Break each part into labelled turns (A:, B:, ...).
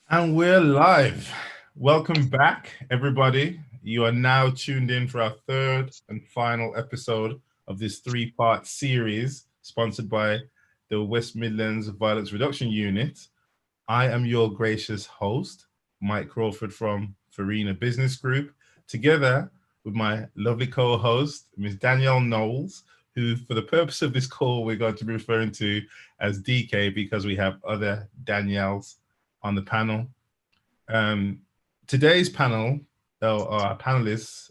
A: And we're live. Welcome back, everybody. You are now tuned in for our third and final episode of this three-part series sponsored by the West Midlands Violence Reduction Unit. I am your gracious host, Mike Crawford from Farina Business Group, together with my lovely co-host, Ms. Danielle Knowles, who, for the purpose of this call, we're going to be referring to as DK because we have other Danielles on the panel. Today's panel, our panelists,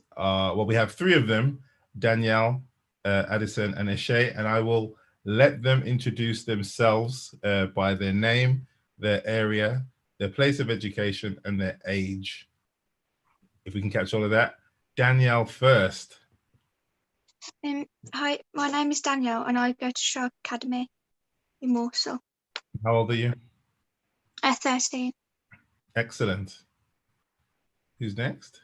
A: we have three of them, Danielle, Addison, and Eshe, and I will let them introduce themselves by their name, their area, their place of education, and their age. If we can catch all of that. Danielle first.
B: Hi, my name is Danielle and I go to Shark Academy in Walsall.
A: How old are you?
B: 13.
A: Excellent. Who's next?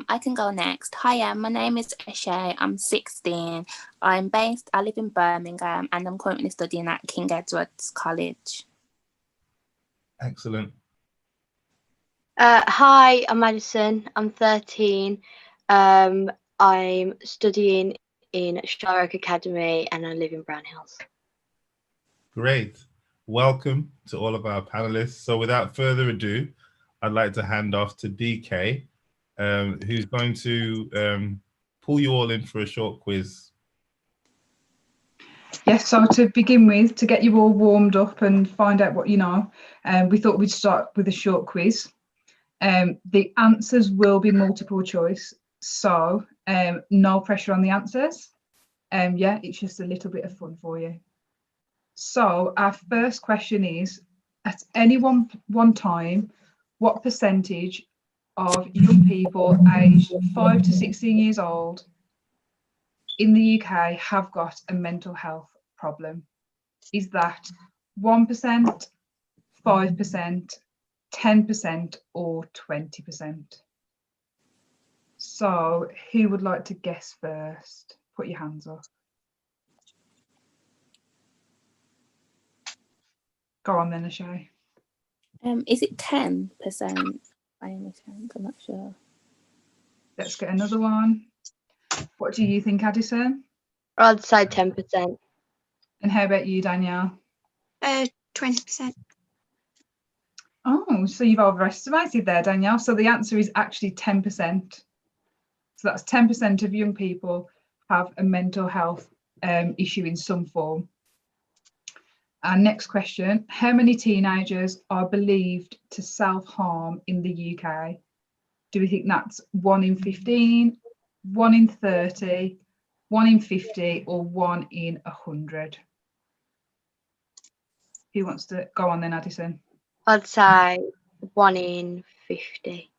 C: I can go next. Hi, my name is Eshe. I'm 16. I live in Birmingham and I'm currently studying at King Edward's College.
A: Excellent.
D: Hi, I'm Madison. I'm 13. I'm studying in Shark Academy and I live in Brown Hills.
A: Great. Welcome to all of our panelists. So without further ado, I'd like to hand off to DK, who's going to pull you all in for a short quiz.
E: Yes, so to begin with, to get you all warmed up and find out what you know, we thought we'd start with a short quiz. The answers will be multiple choice, so no pressure on the answers. Yeah, it's just a little bit of fun for you. So our first question is, at any one time, what percentage of young people aged 5 to 16 years old in the UK have got a mental health problem? Is that 1%, 5%, 10% or 20%? So who would like to guess first? Put your hands up. Go on then, Ashay.
C: Is it 10%? By any chance? I'm not sure.
E: Let's get another one. What do you think, Addison?
D: I'd say 10%.
E: And how about you, Danielle?
B: 20%.
E: Oh, so you've overestimated there, Danielle. So the answer is actually 10%. So that's 10% of young people have a mental health issue in some form. Our next question, how many teenagers are believed to self-harm in the UK? Do we think that's 1 in 15, 1 in 30, 1 in 50 or 1 in 100? Who wants to go on then, Addison?
D: I'd say 1 in 50.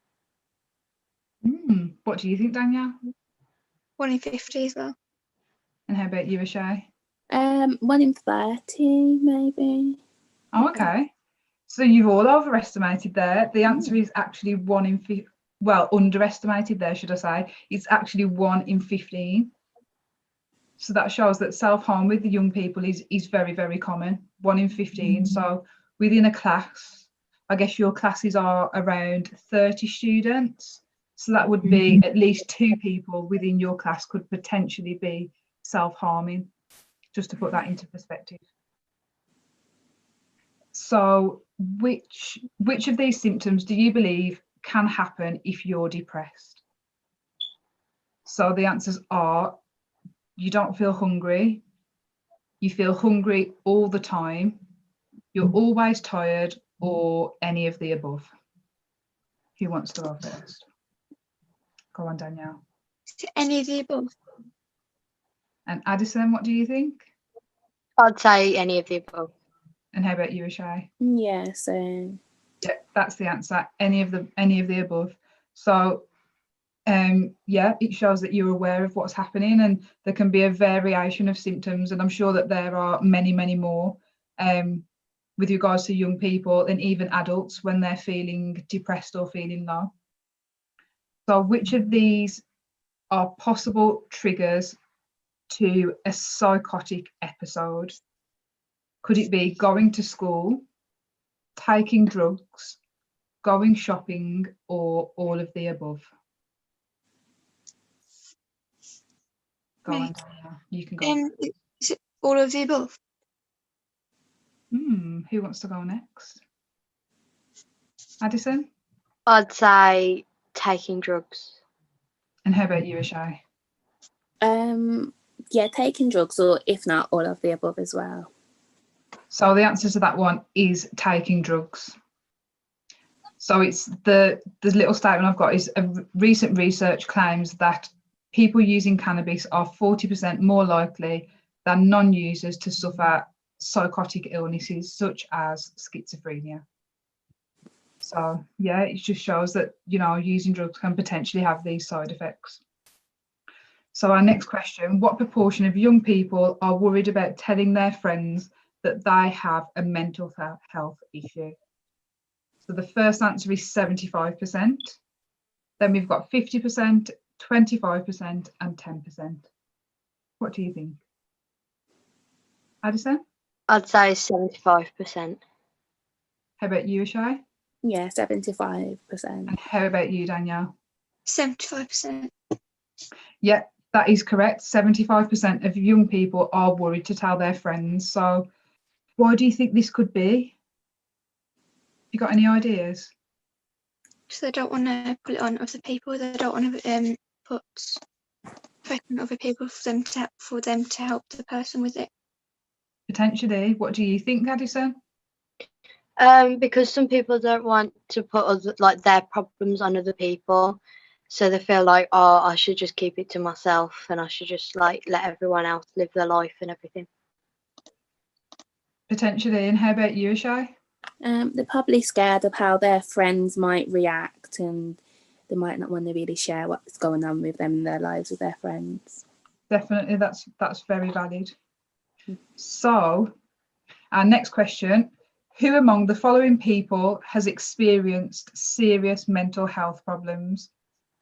E: What do you think, Danielle?
B: 1 in 50 as well.
E: And how about you, Ashay?
C: 1 in 30, maybe.
E: Oh, okay. So you've all overestimated there. The answer is actually 1 in 50. Well, underestimated there, should I say. It's actually 1 in 15. So that shows that self-harm with the young people is very, very common, 1 in 15. So within a class, I guess your classes are around 30 students. So that would be at least 2 people within your class could potentially be self-harming, just to put that into perspective. So which of these symptoms do you believe can happen if you're depressed? So the answers are, you don't feel hungry, you feel hungry all the time, you're always tired, or any of the above. Who wants to go first? Go on, Danielle.
B: Any of the above.
E: And Addison, what do you think?
D: I'd say any of the above.
E: And how about you, Ashay?
C: Yeah, same.
E: Yeah, that's the answer. Any of the above. So yeah, it shows that you're aware of what's happening, and there can be a variation of symptoms, and I'm sure that there are many, many more with regards to young people and even adults when they're feeling depressed or feeling low. So which of these are possible triggers to a psychotic episode? Could it be going to school, taking drugs, going shopping, or all of the above? Go
B: Me.
E: on, Danielle. You can go.
B: Is it all of the above?
E: Who wants to go next? Addison?
D: I'd say taking drugs.
E: And how about you, Ashai?
C: Yeah, taking drugs, or if not, all of the above as well.
E: So the answer to that one is taking drugs. So it's the little statement I've got is recent research claims that people using cannabis are 40% more likely than non-users to suffer psychotic illnesses such as schizophrenia. So yeah, it just shows that, you know, using drugs can potentially have these side effects. So our next question, what proportion of young people are worried about telling their friends that they have a mental health issue? So the first answer is 75%. Then we've got 50%, 25% and 10%. What do you think? Addison?
D: I'd say 75%.
E: How about you, Ashai?
C: Yeah, 75%.
E: And how about you, Danielle?
B: 75%.
E: Yeah, that is correct. 75% of young people are worried to tell their friends. So why do you think this could be? You got any ideas?
B: So they don't want to put it on other people. They don't want to put pressure on other people for them to help the person with it.
E: Potentially. What do you think, Addison?
D: Because some people don't want to put their problems on other people, so they feel like, oh, I should just keep it to myself and I should just let everyone else live their life and everything.
E: Potentially. And how about you, Ashai?
C: They're probably scared of how their friends might react, and they might not want to really share what's going on with them in their lives with their friends.
E: Definitely, that's very valid. So our next question, who among the following people has experienced serious mental health problems?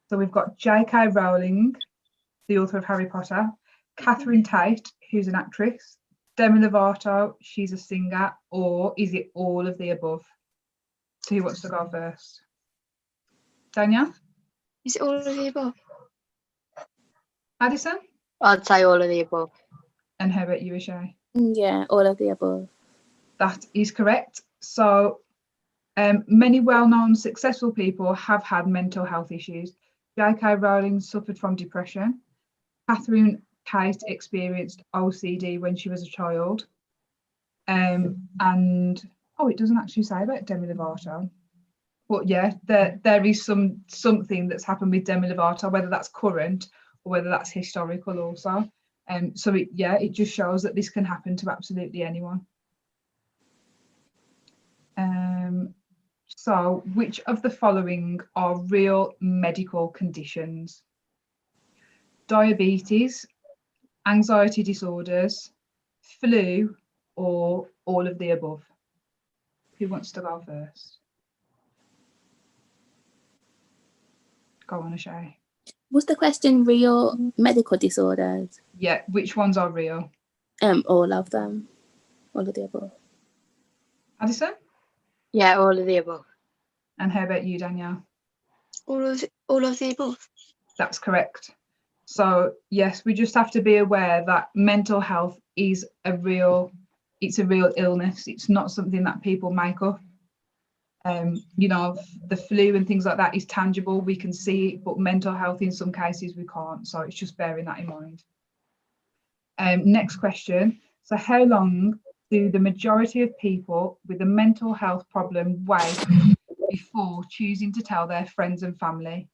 E: So we've got J.K. Rowling, the author of Harry Potter, Catherine Tate, who's an actress, Demi Lovato, she's a singer, or is it all of the above? So who wants to go first? Danielle?
B: Is it all of the above?
E: Addison?
D: I'd say all of the above.
E: And how about you, Ashai?
C: Yeah, all of the above.
E: That is correct. So many well-known successful people have had mental health issues. J.K. Rowling suffered from depression. Catherine Tate experienced OCD when she was a child. And it doesn't actually say about Demi Lovato. But yeah, there is something that's happened with Demi Lovato, whether that's current or whether that's historical also. So it just shows that this can happen to absolutely anyone. So which of the following are real medical conditions? Diabetes, anxiety disorders, flu, or all of the above? Who wants to go first? Go on, Ashai.
C: Was the question real medical disorders?
E: Yeah, which ones are real?
C: All of them. All of the above.
E: Addison?
D: Yeah, all of the above.
E: And how about you, Danielle?
B: All of the above.
E: That's correct. So yes, we just have to be aware that mental health is a real illness. It's not something that people make up. The flu and things like that is tangible. We can see it, but mental health in some cases we can't. So it's just bearing that in mind. Next question. So how long do the majority of people with a mental health problem wait before choosing to tell their friends and family?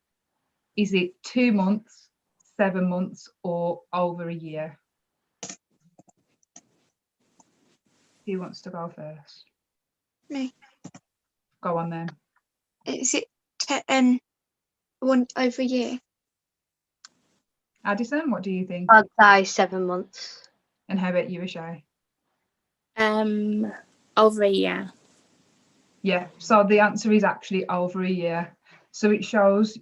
E: Is it 2 months, 7 months, or over a year? Who wants to go first?
B: Me.
E: Go on then.
B: Is it one over a year?
E: Addison, what do you think?
D: I'd say 7 months.
E: And how about you, Ashai?
C: Over a year.
E: Yeah, so the answer is actually over a year. So it shows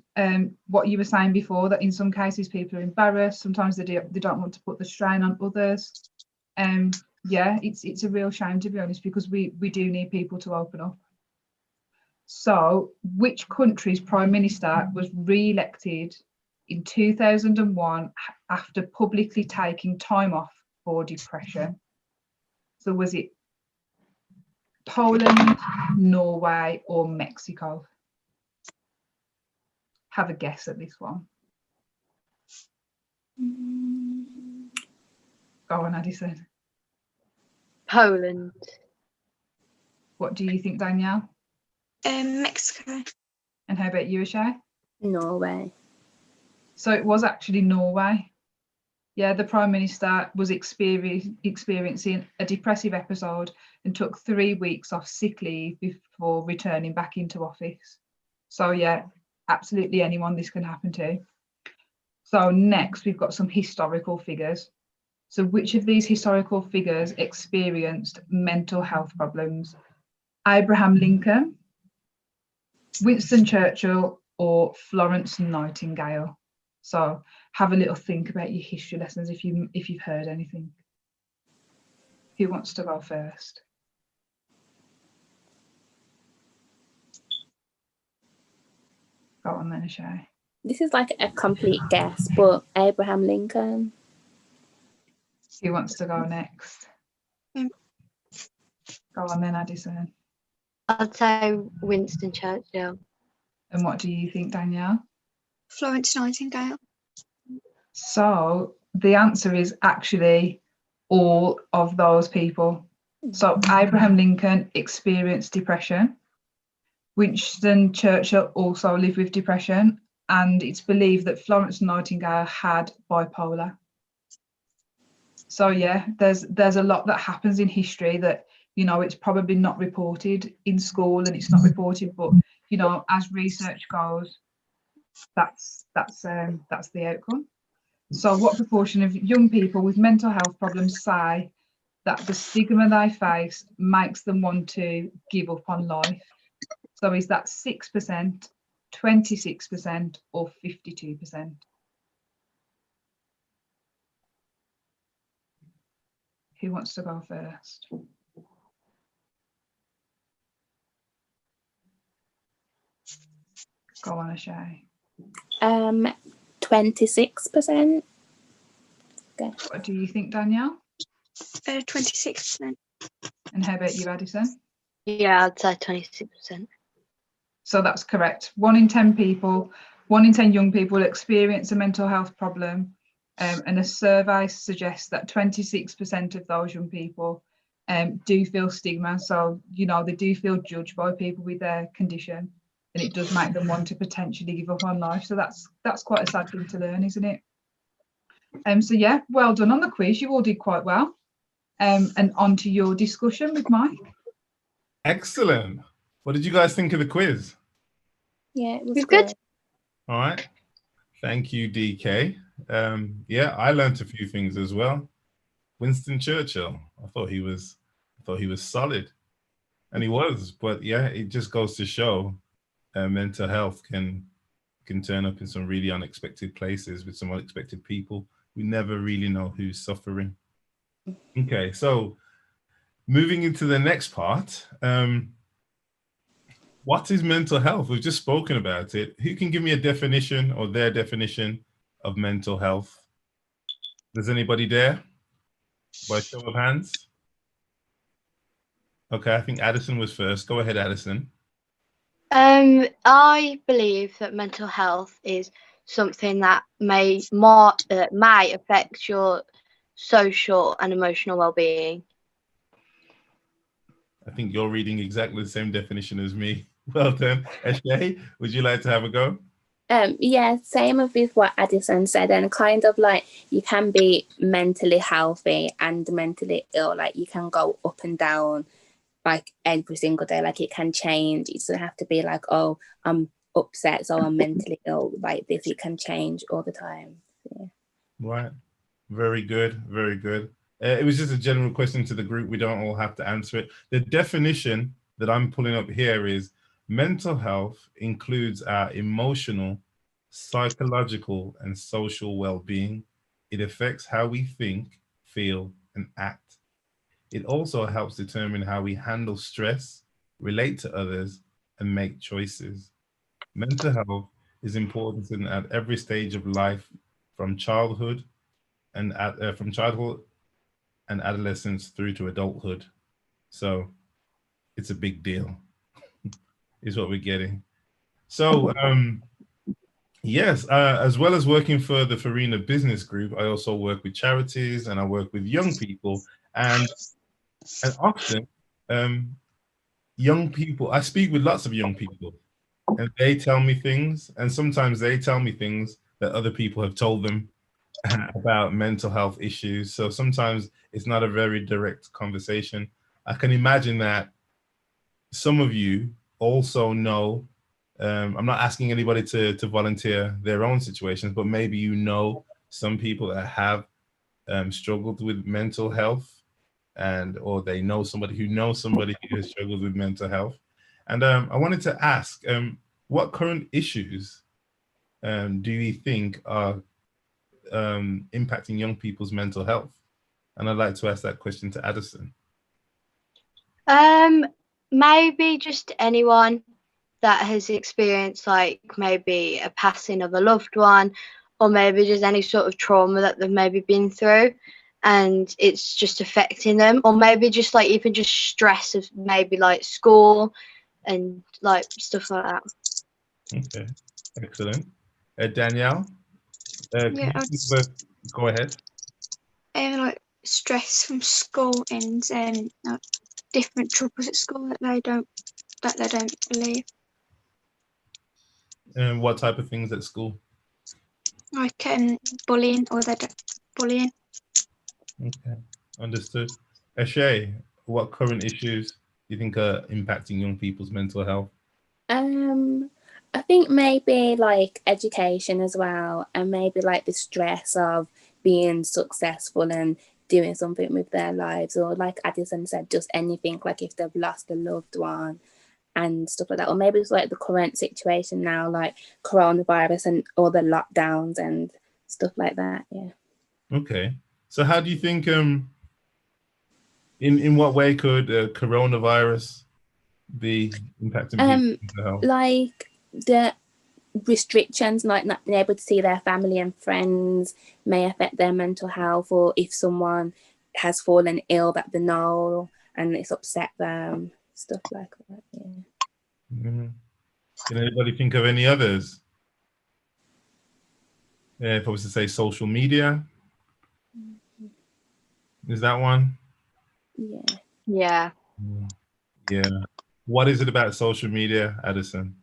E: what you were saying before, that in some cases people are embarrassed. Sometimes they don't want to put the strain on others. Yeah, it's a real shame, to be honest, because we do need people to open up. So, which country's Prime Minister was re-elected in 2001 after publicly taking time off for depression? So was it Poland, Norway, or Mexico? Have a guess at this one. Go on, Addison.
D: Poland.
E: What do you think, Danielle?
B: Mexico.
E: And how about you, Ashay?
C: Norway.
E: So it was actually Norway. Yeah, the Prime Minister was experiencing a depressive episode and took 3 weeks off sick leave before returning back into office. So yeah, absolutely anyone this can happen to. So next we've got some historical figures. So which of these historical figures experienced mental health problems? Abraham Lincoln, Winston Churchill, or Florence Nightingale? So have a little think about your history lessons if you've heard anything. Who wants to go first? Go on then, Ashay.
C: This is like a complete guess, but Abraham Lincoln.
E: Who wants to go next?
B: Mm.
E: Go on then, Addison.
D: I'd say Winston Churchill.
E: And what do you think, Danielle?
B: Florence Nightingale.
E: So the answer is actually all of those people. So Abraham Lincoln experienced depression. Winston Churchill also lived with depression, and it's believed that Florence Nightingale had bipolar. So yeah, there's a lot that happens in history that, you know, it's probably not reported in school and it's not reported, but you know, as research goes, that's the outcome. So what proportion of young people with mental health problems say that the stigma they face makes them want to give up on life? So is that 6%, 26%, or 52%? Who wants to go first? Go on, Ashay.
C: 26%. Okay.
E: What do you think, Danielle?
B: 26%.
E: And how about you, Addison?
D: Yeah, I'd say 26%.
E: So that's correct. 1 in 10 people, 1 in 10 young people experience a mental health problem. And a survey suggests that 26% of those young people do feel stigma. So, you know, they do feel judged by people with their condition, and it does make them want to potentially give up on life. So that's quite a sad thing to learn, isn't it? So yeah, well done on the quiz. You all did quite well. And on to your discussion with Mike.
A: Excellent. What did you guys think of the quiz?
C: Yeah, it was
D: It's
C: good.
D: good.
A: All right. Thank you, DK. Yeah, I learned a few things as well. Winston Churchill. I thought he was solid, and he was. But yeah, it just goes to show mental health can turn up in some really unexpected places with some unexpected people. We never really know who's suffering. Okay, so moving into the next part. What is mental health? We've just spoken about it. Who can give me a definition or their definition of mental health? Does anybody dare? By show of hands. Okay, I think Addison was first. Go ahead, Addison.
D: I believe that mental health is something that may affect your social and emotional well-being.
A: I think you're reading exactly the same definition as me. Well done. Eshe, would you like to have a go?
C: Yeah, same with what Addison said, and kind of like you can be mentally healthy and mentally ill. Like you can go up and down like every single day. Like it can change. It doesn't have to be like, oh, I'm upset, so I'm mentally ill. Like this, it can change all the time. Yeah.
A: Right. Very good. Very good. It was just a general question to the group. We don't all have to answer it. The definition that I'm pulling up here is mental health includes our emotional, psychological, and social well-being. It affects how we think, feel, and act. It also helps determine how we handle stress, relate to others, and make choices. Mental health is important at every stage of life, from childhood and adolescence through to adulthood. So it's a big deal, is what we're getting. So yes, as well as working for the Farina Business Group, I also work with charities and I work with young people. And often, young people, I speak with lots of young people, and they tell me things, and sometimes they tell me things that other people have told them about mental health issues. So sometimes it's not a very direct conversation. I can imagine that some of you also know, I'm not asking anybody to volunteer their own situations, but maybe you know some people that have struggled with mental health, and or they know somebody who knows somebody who has struggled with mental health. And I wanted to ask, what current issues do you think are impacting young people's mental health? And I'd like to ask that question to Addison.
D: Maybe just anyone that has experienced like maybe a passing of a loved one, or maybe just any sort of trauma that they've maybe been through, and it's just affecting them, or maybe just like even just stress of maybe like school and like stuff like that.
A: Okay, excellent. Danielle, can
B: Yeah,
A: you go ahead?
B: like stress from school and like, different troubles at school that they don't believe.
A: What type of things at school?
B: Like bullying or they don't bullying.
A: Okay, understood. Ashay, what current issues do you think are impacting young people's mental health?
C: I think maybe like education as well, and maybe like the stress of being successful and doing something with their lives, or like Addison said, just anything, like if they've lost a loved one and stuff like that, or maybe it's like the current situation now, like coronavirus and all the lockdowns and stuff like that. Yeah.
A: Okay, so how do you think in what way could coronavirus be impacting people's mental health?
C: Like the restrictions, like not being able to see their family and friends, may affect their mental health, or if someone has fallen ill that they know and it's upset them, stuff like that. Yeah.
A: Can anybody think of any others? If I was to say social media, is that one?
C: Yeah.
D: Yeah.
A: What is it about social media, Addison?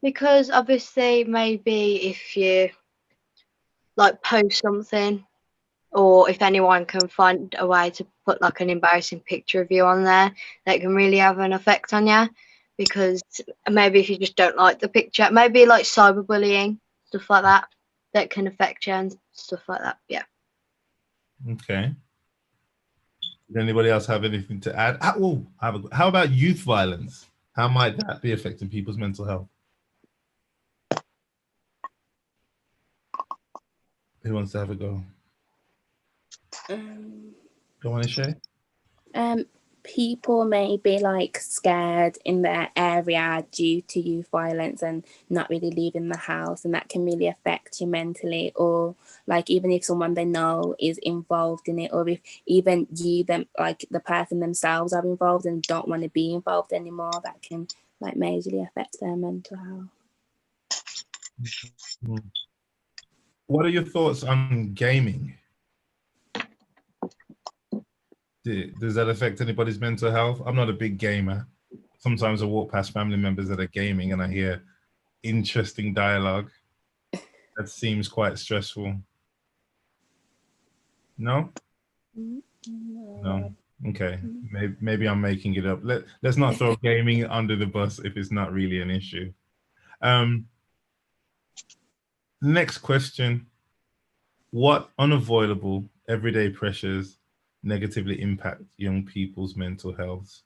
D: Because obviously maybe if you like post something, or if anyone can find a way to put like an embarrassing picture of you on there, that can really have an effect on you. Because maybe if you just don't like the picture, maybe like cyberbullying, stuff like that, that can affect you and stuff like that. Yeah.
A: Okay. Does anybody else have anything to add? How about youth violence? How might that be affecting people's mental health? Who wants to have a go? Go on, Ashay.
C: People may be like scared in their area due to youth violence and not really leaving the house, and that can really affect you mentally. Or like even if someone they know is involved in it, or if even like the person themselves are involved and don't want to be involved anymore, that can like majorly affect their mental health.
A: What are your thoughts on gaming? Does that affect anybody's mental health? I'm not a big gamer. Sometimes I walk past family members that are gaming and I hear interesting dialogue that seems quite stressful. No? No. Okay. Maybe I'm making it up. Let's not throw gaming under the bus if it's not really an issue. Next question. What unavoidable everyday pressures negatively impact young people's mental health?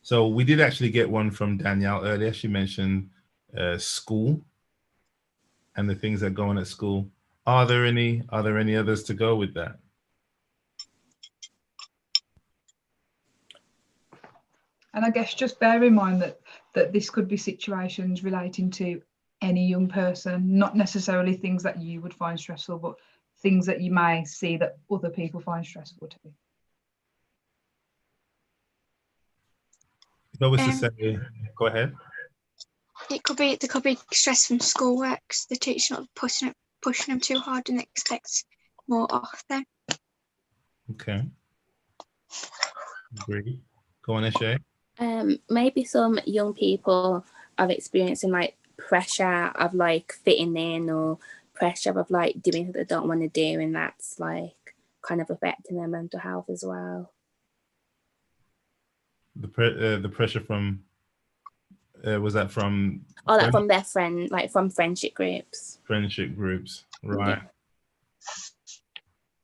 A: So we did actually get one from Danielle earlier. She mentioned school and the things that go on at school. Are there any others to go with that?
E: And I guess just bear in mind that this could be situations relating to any young person, not necessarily things that you would find stressful, but things that you may see that other people find stressful too.
A: If I was to say, go ahead.
B: There could be stress from schoolwork, 'cause the teacher not pushing them too hard and expects more off them.
A: Okay. Agree. Go on, Eshe.
C: Maybe some young people are experiencing like pressure of like fitting in, or pressure of like doing what they don't want to do, and that's like kind of affecting their mental health as well.
A: The pressure from was that from?
C: Or like from their friend, like from friendship groups.
A: Friendship groups, right?
C: Yeah.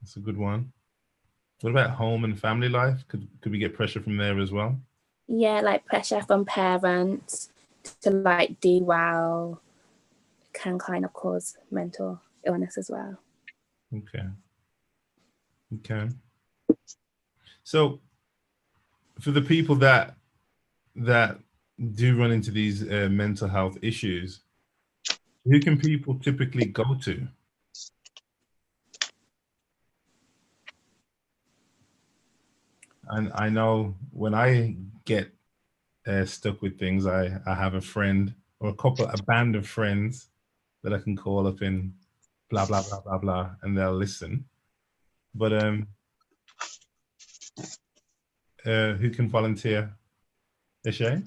A: That's a good one. What about home and family life? Could we get pressure from there as well?
C: Yeah, like pressure from parents to like do well can kind of cause mental illness as well.
A: Okay. So for the people that do run into these mental health issues, who can people typically go to? And I know when I get stuck with things, I have a friend or a band of friends that I can call up in blah, blah, blah, blah, blah, and they'll listen. But who can volunteer? Ishay?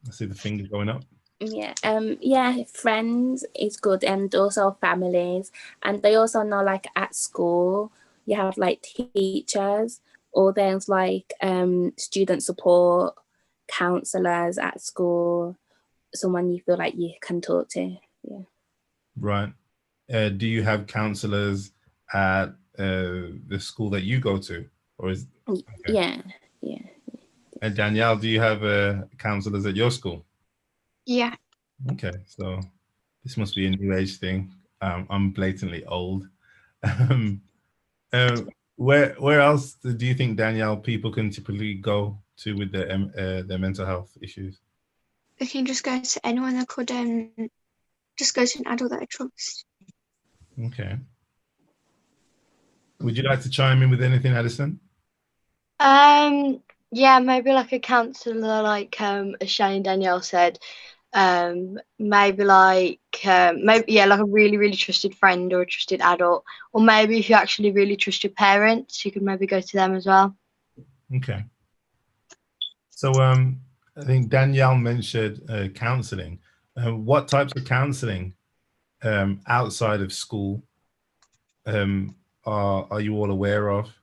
A: I see the finger going up.
C: Yeah, friends is good, and also families. And they also know like at school, you have like teachers, or there's like student support, counselors at school, someone you feel like you can talk to. Yeah.
A: Right. Do you have counselors at the school that you go to, or is? Okay.
C: Yeah.
A: And Danielle, do you have counselors at your school?
B: Yeah.
A: Okay, so this must be a new age thing. I'm blatantly old. Where else do you think, Danielle, people can typically go to with their mental health issues?
B: They can just go to anyone that could just go to an adult that I trust.
A: Okay. Would you like to chime in with anything, Addison?
D: Yeah, maybe like a counsellor, like as Shane and Danielle said. Maybe like like a really, really trusted friend or a trusted adult, or maybe if you actually really trust your parents, you could maybe go to them as well.
A: Okay. So I think Danielle mentioned counselling. What types of counselling outside of school are you all aware of?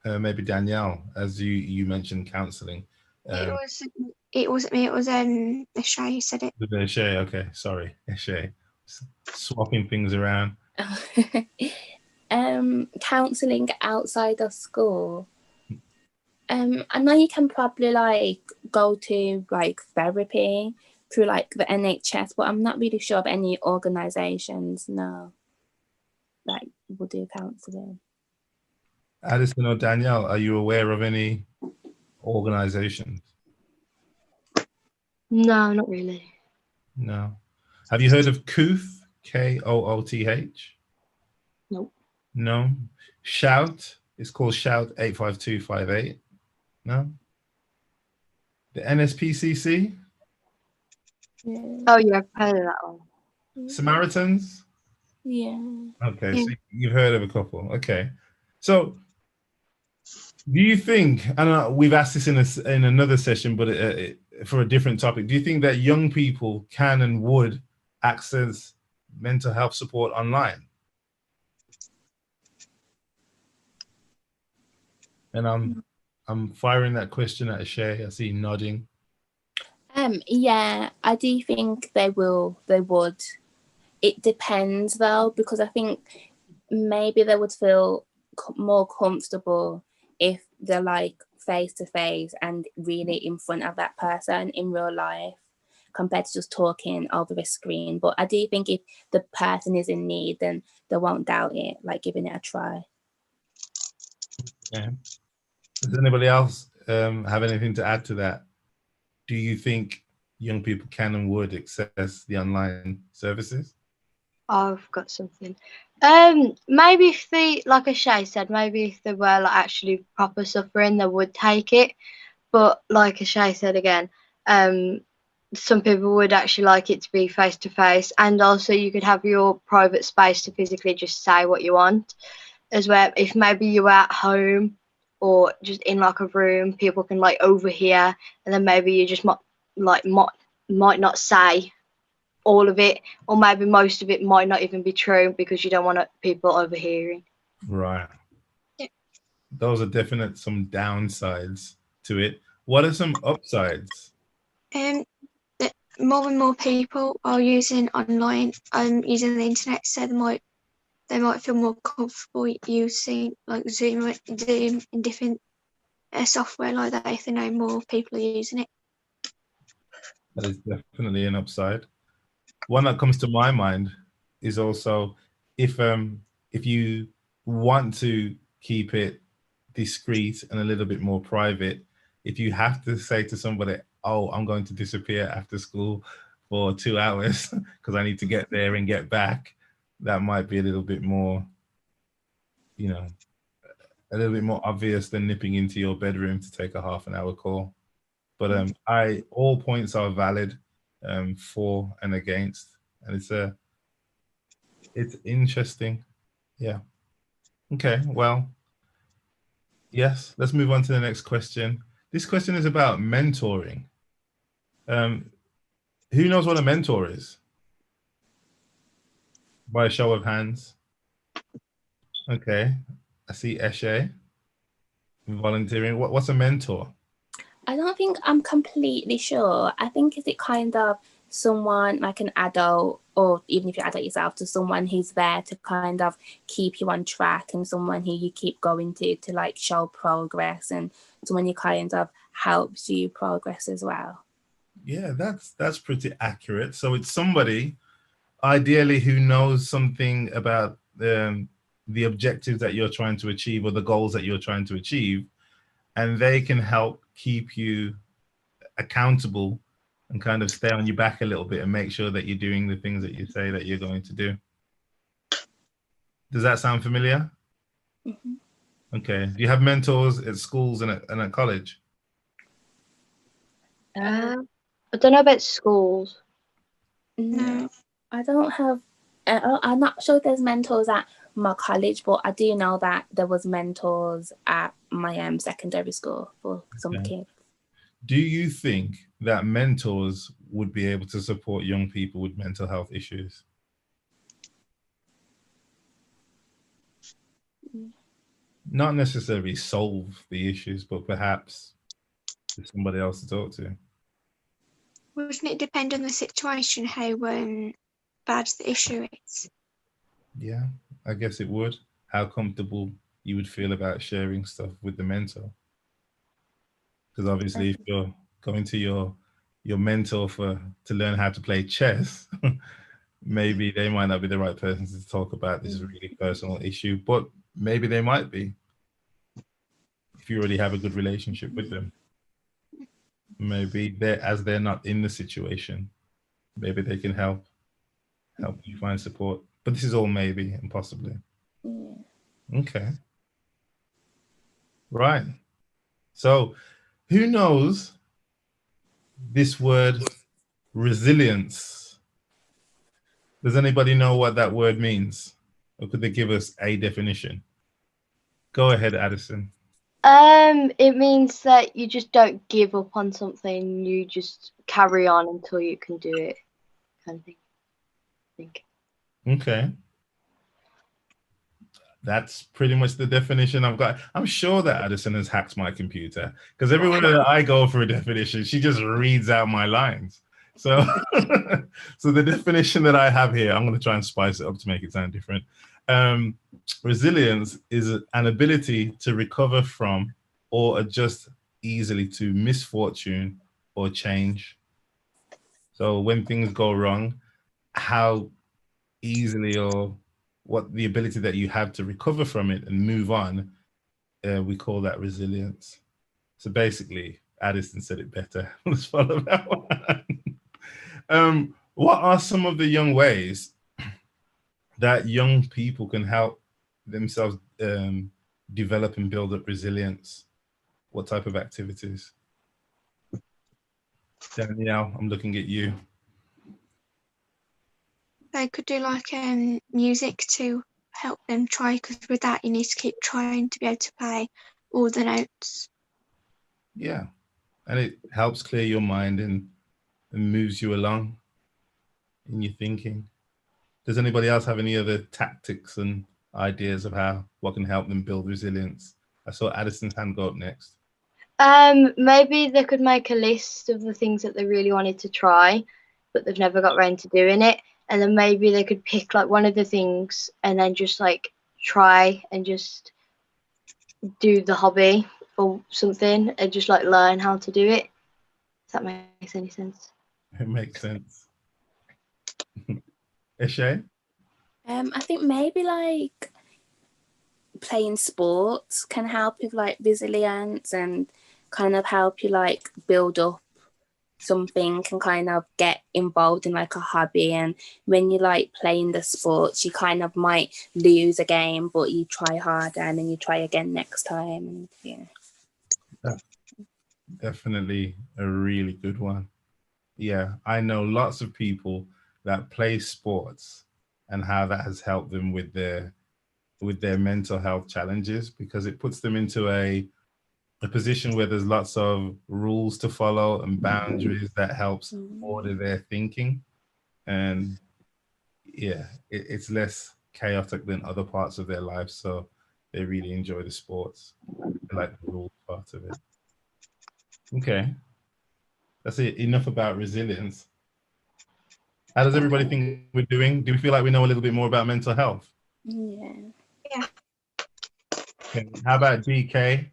A: Maybe Danielle, as you mentioned counselling.
B: It wasn't me. It was Eshay who said it.
A: Eshay, okay, sorry, Eshay, swapping things around.
C: Counselling outside of school. I know you can probably like go to like therapy through like the NHS, but I'm not really sure of any organisations now that will do counselling.
A: Addison or Danielle, are you aware of any organisations?
D: No, not really.
A: No. Have you heard of Kooth? Kooth?
D: Nope.
A: No. Shout? It's called Shout 85258. No. The NSPCC?
C: Yeah.
D: Oh yeah, I've heard of that one.
A: Samaritans?
C: Yeah.
A: Okay,
B: Yeah.
A: so you've heard of a couple. Okay. So do you think, and we've asked this in another session, but for a different topic, do you think that young people can and would access mental health support online? And I'm firing that question at Shay. I see you nodding.
C: Yeah, I do think they would. It depends though, because I think maybe they would feel more comfortable if they're like face to face and really in front of that person in real life, compared to just talking over a screen. But I do think if the person is in need, then they won't doubt it, like giving it a try.
A: Yeah. Does anybody else have anything to add to that? Do you think young people can and would access the online services?
D: I've got something. Maybe if they, like Shay said, maybe if they were like actually proper suffering, they would take it. But like Shay said again, some people would actually like it to be face to face, and also you could have your private space to physically just say what you want. As well, if maybe you're at home or just in like a room, people can like overhear, and then maybe you just might not say all of it, or maybe most of it might not even be true because you don't want people overhearing.
A: Right.
B: Yeah.
A: Those are definite some downsides to it. What are some upsides?
B: That more and more people are using online, using the internet, so they might feel more comfortable using like Zoom and different software like that if they know more people are using it.
A: That is definitely an upside. One that comes to my mind is also if you want to keep it discreet and a little bit more private, if you have to say to somebody, oh, I'm going to disappear after school for 2 hours because I need to get there and get back, that might be a little bit more, you know, a little bit more obvious than nipping into your bedroom to take a half-an-hour call. But all points are valid, for and against, and it's interesting. Yeah. Okay. Well, yes. Let's move on to the next question. This question is about mentoring. Who knows what a mentor is? By a show of hands. Okay. I see Eshe volunteering. What's a mentor?
C: I don't think I'm completely sure. I think is it kind of someone like an adult, or even if you're adult yourself, to someone who's there to kind of keep you on track, and someone who you keep going to like show progress, and someone who kind of helps you progress as well.
A: Yeah, that's pretty accurate. So it's somebody ideally who knows something about the objectives that you're trying to achieve or the goals that you're trying to achieve, and they can help keep you accountable and kind of stay on your back a little bit and make sure that you're doing the things that you say that you're going to do. Does that sound familiar?
C: Mm-hmm.
A: Okay. Do you have mentors at schools and at college?
D: I don't know about schools.
C: No, I don't have. I'm not sure if there's mentors at my college, but I do know that there was mentors at my secondary school for some kids.
A: Do you think that mentors would be able to support young people with mental health issues? Not necessarily solve the issues, but perhaps there's somebody else to talk to.
B: Wouldn't it depend on the situation how bad the issue is?
A: Yeah, I guess it would. How comfortable you would feel about sharing stuff with the mentor. Because obviously if you're going to your mentor to learn how to play chess, maybe they might not be the right person to talk about this really personal issue, but maybe they might be if you already have a good relationship with them. Maybe they're not in the situation, maybe they can help you find support. But this is all maybe and possibly. Okay. Right. So who knows this word resilience? Does anybody know what that word means? Or could they give us a definition? Go ahead, Addison.
D: It means that you just don't give up on something, you just carry on until you can do it, kind of thing. I think.
A: Okay. That's pretty much the definition I've got. I'm sure that Addison has hacked my computer because everywhere that I go for a definition, she just reads out my lines. So, so the definition that I have here, I'm going to try and spice it up to make it sound different. Resilience is an ability to recover from or adjust easily to misfortune or change. So when things go wrong, how easily or what the ability that you have to recover from it and move on, we call that resilience. So basically, Addison said it better. Let's follow that one. What are some of the young ways that young people can help themselves develop and build up resilience? What type of activities? Danielle, I'm looking at you.
B: They could do like music to help them try, because with that you need to keep trying to be able to play all the notes.
A: Yeah, and it helps clear your mind and moves you along in your thinking. Does anybody else have any other tactics and ideas of what can help them build resilience? I saw Addison's hand go up next.
D: Maybe they could make a list of the things that they really wanted to try, but they've never got around to doing it. And then maybe they could pick like one of the things and then just like try and just do the hobby or something and just like learn how to do it. If that makes any sense.
A: It makes sense. Eshe?
C: I think maybe like playing sports can help with like resilience and kind of help you like build up something and kind of get involved in like a hobby. And when you like playing the sports, you kind of might lose a game, but you try harder and then you try again next time. And yeah,
A: That's definitely a really good one. Yeah, I know lots of people that play sports and how that has helped them with their mental health challenges, because it puts them into a position where there's lots of rules to follow and boundaries that helps order their thinking. And yeah, it's less chaotic than other parts of their life. So they really enjoy the sports. They like the rules part of it. Okay. That's it. Enough about resilience. How does everybody think we're doing? Do we feel like we know a little bit more about mental health?
C: yeah.
A: Okay. How about DK?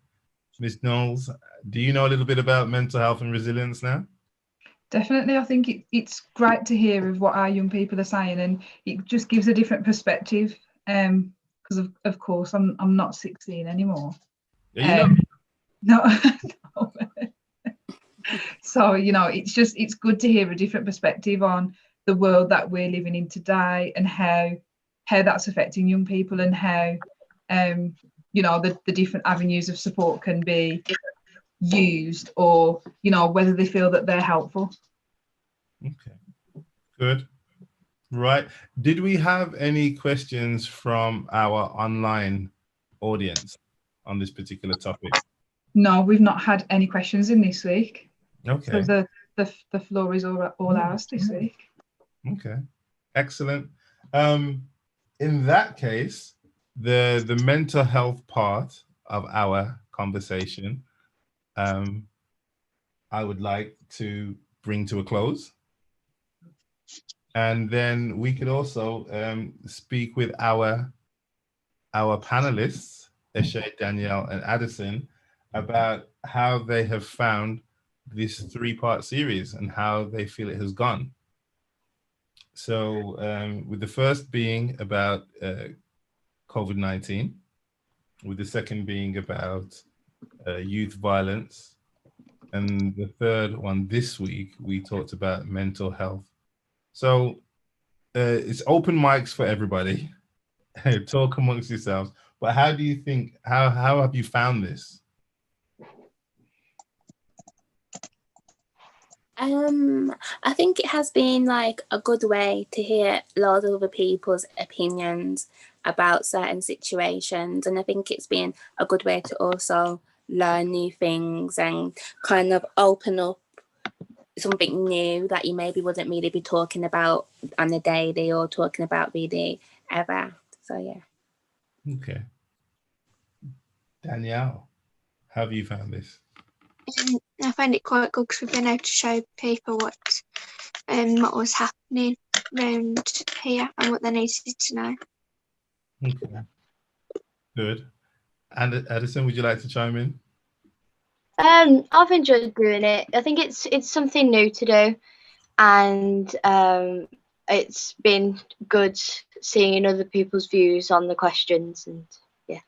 A: Miss Knowles, do you know a little bit about mental health and resilience now?
E: Definitely. I think it's great to hear of what our young people are saying, and it just gives a different perspective. Because of course I'm not 16 anymore.
A: Yeah, you know.
E: No. So it's good to hear a different perspective on the world that we're living in today and how that's affecting young people, and how the different avenues of support can be used, or whether they feel that they're helpful.
A: Okay, good. Right. Did we have any questions from our online audience on this particular topic?
E: No, we've not had any questions in this week.
A: Okay.
E: So the floor is all ours this week.
A: Okay, excellent. In that case, the mental health part of our conversation, I would like to bring to a close. And then we could also speak with our panelists, Eshe, Danielle, and Addison, about how they have found this three-part series and how they feel it has gone. So with the first being about COVID-19, with the second being about youth violence, and the third one this week, we talked about mental health. So it's open mics for everybody. Talk amongst yourselves. But how do you think, how have you found this?
C: I think it has been like a good way to hear lots of other people's opinions about certain situations, and I think it's been a good way to also learn new things and kind of open up something new that you maybe wouldn't really be talking about on a daily or talking about really ever. So yeah.
A: Okay. Danielle, how have you found this?
B: I find it quite good because we've been able to show people what was happening around here and what they needed to know.
A: Okay. Good. And Addison, would you like to chime in?
D: I've enjoyed doing it. I think it's something new to do, and it's been good seeing other people's views on the questions. And yeah.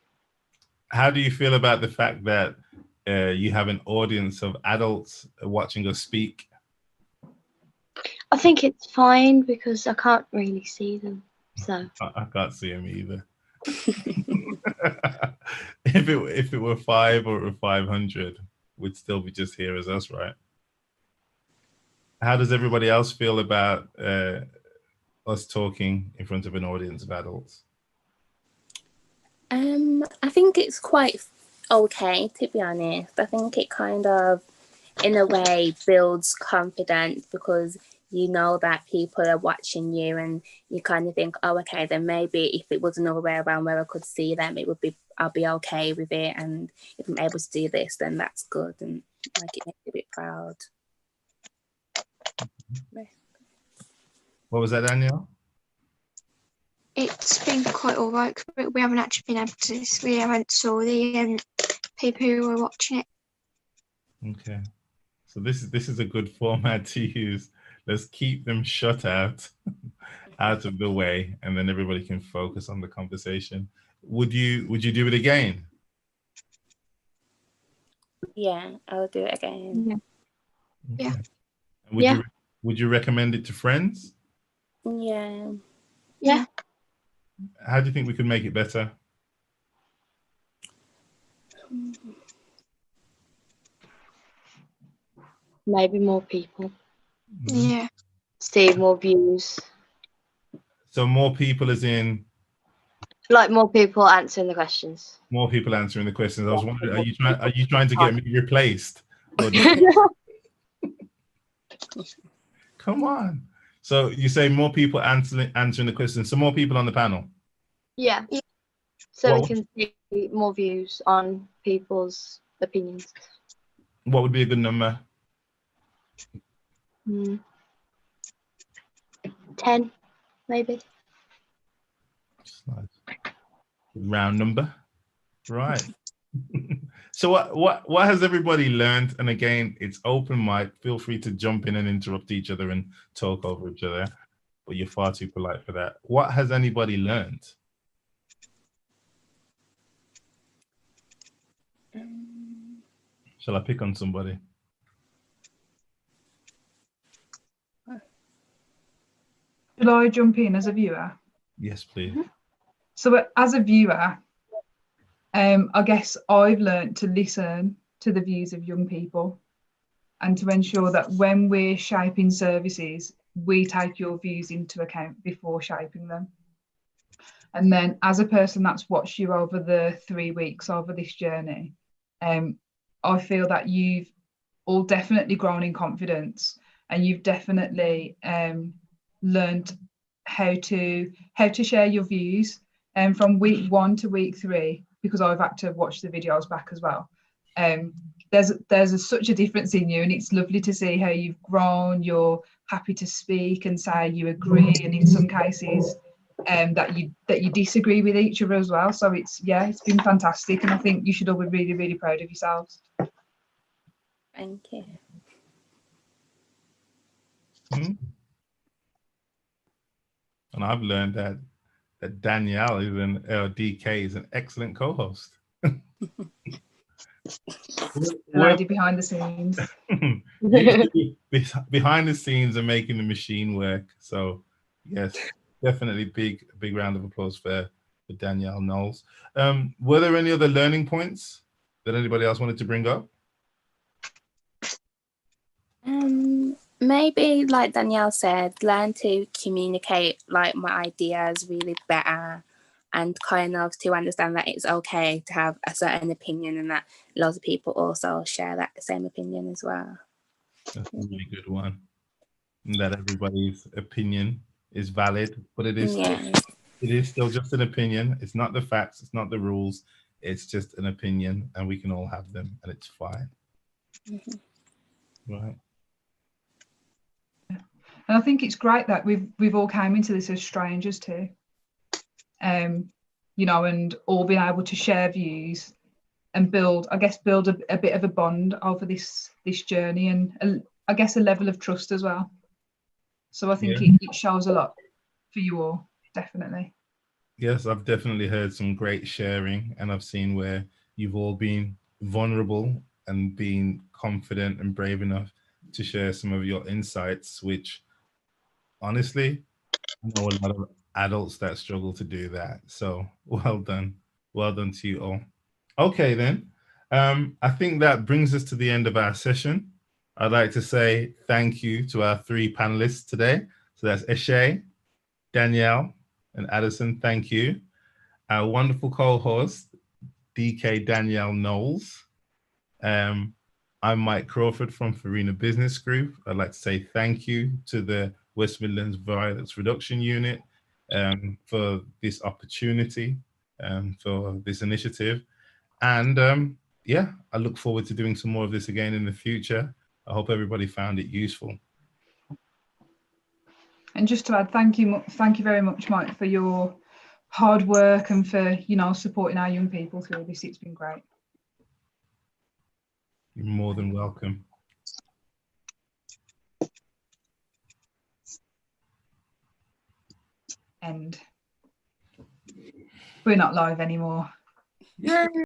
A: How do you feel about the fact that you have an audience of adults watching us speak?
D: I think it's fine because I can't really see them. So
A: I can't see them either. If it were 5 or 500, we'd still be just here as us, right? How does everybody else feel about us talking in front of an audience of adults?
C: I think it's quite okay, to be honest. I think it kind of, in a way, builds confidence because you know that people are watching you, and you kind of think, oh, okay, then maybe if it was another way around where I could see them, I'll be okay with it. And if I'm able to do this, then that's good, and like it makes me a bit proud.
A: What was that, Danielle?
B: It's been quite all right. We haven't actually been able to. We haven't saw the people who were watching it.
A: Okay, so this is a good format to use. Let's keep them shut out of the way, and then everybody can focus on the conversation. Would you do it again?
C: Yeah, I'll do it again.
B: Yeah.
A: And would you recommend it to friends?
C: Yeah.
D: yeah.
A: How do you think we could make it better?
D: Maybe more people.
B: Yeah.
D: See more views.
A: So more people as in
D: Like more people answering the questions.
A: more people answering the questions. I was wondering, are you trying to get me replaced? Or come on. So you say more people answering the questions. So more people on the panel.
D: Yeah. So
A: Well-
D: we can see more views on people's opinions.
A: What would be a good number?
D: 10, maybe.
A: Round number, right? So what has everybody learned? And again, it's open mic. Feel free to jump in and interrupt each other and talk over each other, but you're far too polite for that. What has anybody learned? Shall I pick on somebody?
E: Should I jump in as a viewer?
A: Yes, please.
E: So as a viewer, I guess I've learned to listen to the views of young people and to ensure that when we're shaping services, we take your views into account before shaping them. And then as a person that's watched you over the 3 weeks over this journey, I feel that you've all definitely grown in confidence, and you've definitely learned how to share your views. And from week 1 to week 3, because I've had to watch the videos back as well, there's such a difference in you, and it's lovely to see how you've grown. You're happy to speak and say you agree, and in some cases that you disagree with each other as well. So it's been fantastic, and I think you should all be really, really proud of yourselves.
C: Thank you.
A: And I've learned that Danielle is DK is an excellent co-host.
E: The lady behind the scenes.
A: Behind the scenes and making the machine work. So yes, definitely big round of applause for Danielle Knowles. Were there any other learning points that anybody else wanted to bring up?
C: Maybe, like Danielle said, learn to communicate like my ideas really better, and kind of to understand that it's okay to have a certain opinion, and that lots of people also share that same opinion as well.
A: That's a really good one. And that everybody's opinion is valid, but it is still just an opinion. It's not the facts, it's not the rules, it's just an opinion, and we can all have them, and it's fine. Right.
E: And I think it's great that we've all came into this as strangers too, you know, and all been able to share views and build a bit of a bond over this journey, and I guess a level of trust as well. So I think it shows a lot for you all, definitely.
A: Yes, I've definitely heard some great sharing, and I've seen where you've all been vulnerable and being confident and brave enough to share some of your insights, which honestly, I know a lot of adults that struggle to do that. So well done. Well done to you all. Okay, then. I think that brings us to the end of our session. I'd like to say thank you to our three panelists today. So that's Eshe, Danielle, and Addison. Thank you. Our wonderful co-host, DK Danielle Knowles. I'm Mike Crawford from Farina Business Group. I'd like to say thank you to the West Midlands Violence Reduction Unit for this opportunity, for this initiative. And yeah, I look forward to doing some more of this again in the future. I hope everybody found it useful.
E: And just to add, thank you very much, Mike, for your hard work and for, you know, supporting our young people through this. It's been great.
A: You're more than welcome.
E: End. We're not live anymore.
A: Yay!